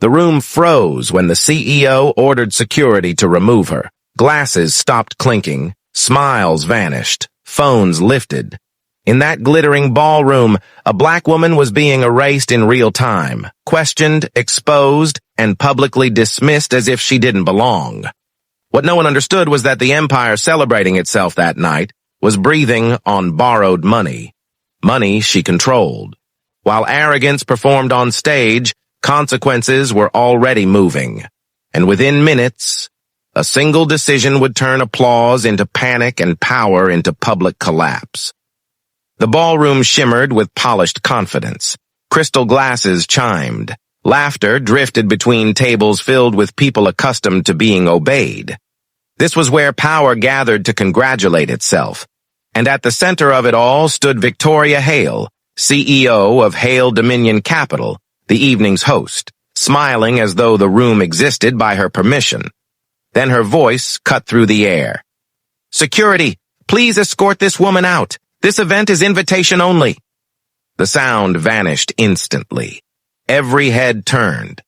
The room froze when the CEO ordered security to remove her. Glasses stopped clinking, smiles vanished, phones lifted. In that glittering ballroom, a black woman was being erased in real time, questioned, exposed, and publicly dismissed as if she didn't belong. What no one understood was that the empire celebrating itself that night was breathing on borrowed money. Money she controlled. While arrogance performed on stage, consequences were already moving. And within minutes, a single decision would turn applause into panic and power into public collapse. The ballroom shimmered with polished confidence. Crystal glasses chimed. Laughter drifted between tables filled with people accustomed to being obeyed. This was where power gathered to congratulate itself. And at the center of it all stood Victoria Hale, CEO of Hale Dominion Capital, the evening's host, smiling as though the room existed by her permission. Then her voice cut through the air. "Security, please escort this woman out. This event is invitation only." The sound vanished instantly. Every head turned.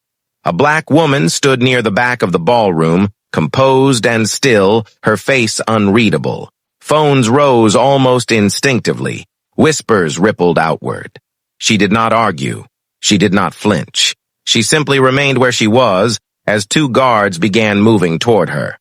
A black woman stood near the back of the ballroom, composed and still, her face unreadable. Phones rose almost instinctively. Whispers rippled outward. She did not argue. She did not flinch. She simply remained where she was as two guards began moving toward her.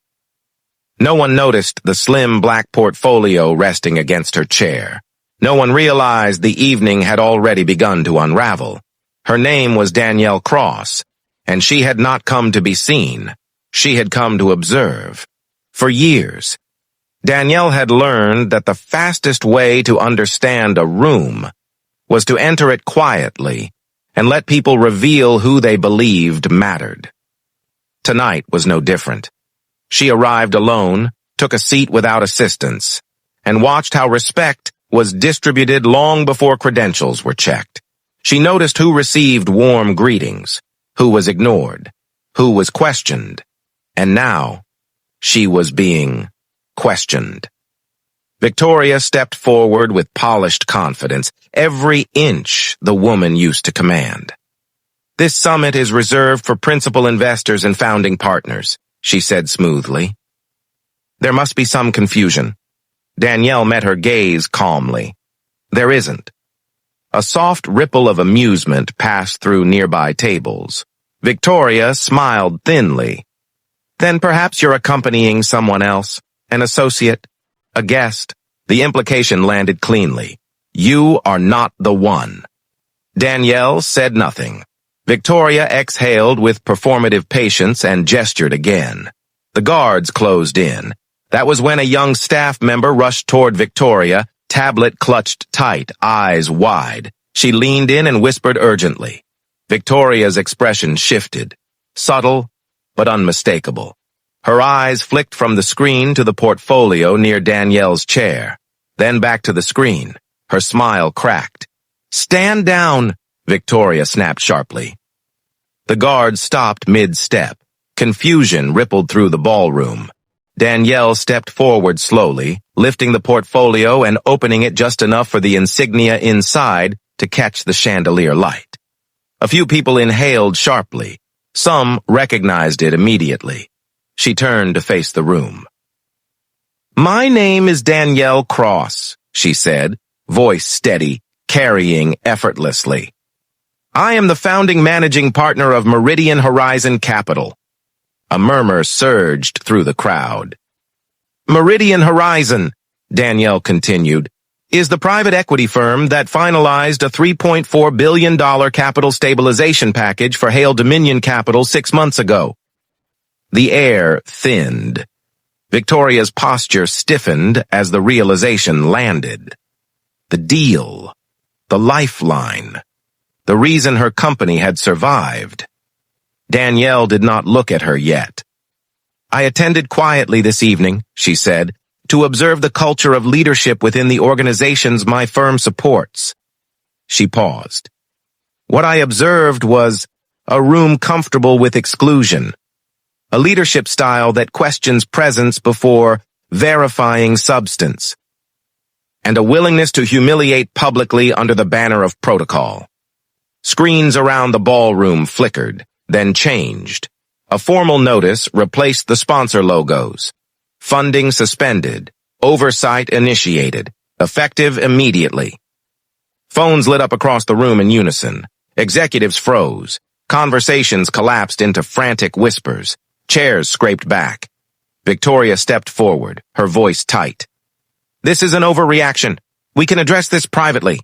No one noticed the slim black portfolio resting against her chair. No one realized the evening had already begun to unravel. Her name was Danielle Cross, and she had not come to be seen. She had come to observe. For years, Danielle had learned that the fastest way to understand a room was to enter it quietly and let people reveal who they believed mattered. Tonight was no different. She arrived alone, took a seat without assistance, and watched how respect was distributed long before credentials were checked. She noticed who received warm greetings, who was ignored, who was questioned, and now she was being questioned. Victoria stepped forward with polished confidence, every inch the woman used to command. "This summit is reserved for principal investors and founding partners," she said smoothly. "There must be some confusion." Danielle met her gaze calmly. "There isn't." A soft ripple of amusement passed through nearby tables. Victoria smiled thinly. "Then perhaps you're accompanying someone else, an associate, a guest." The implication landed cleanly. "You are not the one." Danielle said nothing. Victoria exhaled with performative patience and gestured again. The guards closed in. That was when a young staff member rushed toward Victoria, tablet clutched tight, eyes wide. She leaned in and whispered urgently. Victoria's expression shifted, subtle but unmistakable. Her eyes flicked from the screen to the portfolio near Danielle's chair, then back to the screen. Her smile cracked. "Stand down!" Victoria snapped sharply. The guard stopped mid-step. Confusion rippled through the ballroom. Danielle stepped forward slowly, lifting the portfolio and opening it just enough for the insignia inside to catch the chandelier light. A few people inhaled sharply. Some recognized it immediately. She turned to face the room. "My name is Danielle Cross," she said, voice steady, carrying effortlessly. "I am the founding managing partner of Meridian Horizon Capital." A murmur surged through the crowd. "Meridian Horizon," Danielle continued, "is the private equity firm that finalized a $3.4 billion capital stabilization package for Hale Dominion Capital 6 months ago." The air thinned. Victoria's posture stiffened as the realization landed. The deal. The lifeline. The reason her company had survived. Danielle did not look at her yet. "I attended quietly this evening," she said, "to observe the culture of leadership within the organizations my firm supports." She paused. "What I observed was a room comfortable with exclusion. A leadership style that questions presence before verifying substance. And a willingness to humiliate publicly under the banner of protocol." Screens around the ballroom flickered. then changed. A formal notice replaced the sponsor logos. Funding suspended. Oversight initiated. Effective immediately. Phones lit up across the room in unison. Executives froze. Conversations collapsed into frantic whispers. Chairs scraped back. Victoria stepped forward, her voice tight. "This is an overreaction. We can address this privately."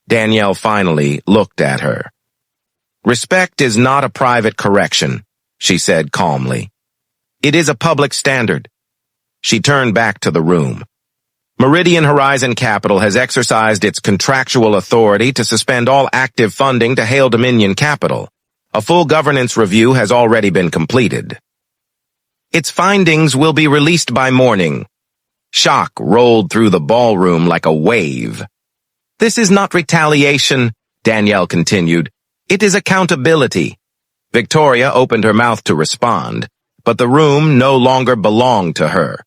Danielle finally looked at her. "Respect is not a private correction," she said calmly. "It is a public standard." She turned back to the room. Meridian Horizon Capital has exercised its contractual authority to suspend all active funding to Hail Dominion Capital. A full governance review has already been completed. Its findings will be released by morning. Shock rolled through the ballroom like a wave. "This is not retaliation," Danielle continued. "It is accountability." Victoria opened her mouth to respond, but the room no longer belonged to her.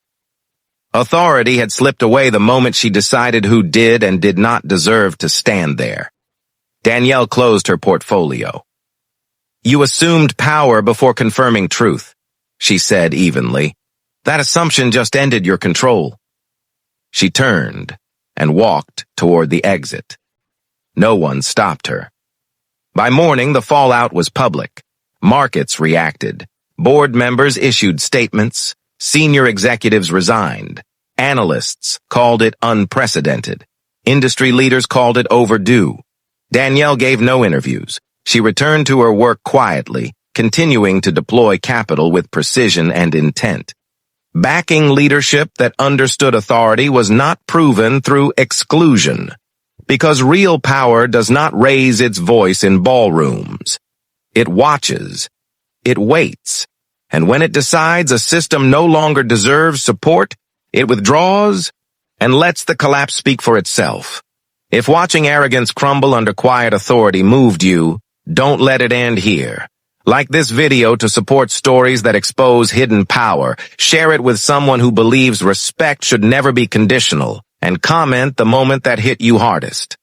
Authority had slipped away the moment she decided who did and did not deserve to stand there. Danielle closed her portfolio. "You assumed power before confirming truth," she said evenly. "That assumption just ended your control." She turned and walked toward the exit. No one stopped her. By morning, the fallout was public. Markets reacted. Board members issued statements. Senior executives resigned. Analysts called it unprecedented. Industry leaders called it overdue. Danielle gave no interviews. She returned to her work quietly, continuing to deploy capital with precision and intent. Backing leadership that understood authority was not proven through exclusion, because real power does not raise its voice in ballrooms. It watches. It waits. And when it decides a system no longer deserves support, it withdraws and lets the collapse speak for itself. If watching arrogance crumble under quiet authority moved you, don't let it end here. Like this video to support stories that expose hidden power, share it with someone who believes respect should never be conditional, and comment the moment that hit you hardest.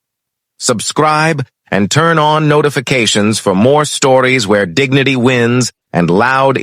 Subscribe and turn on notifications for more stories where dignity wins and loud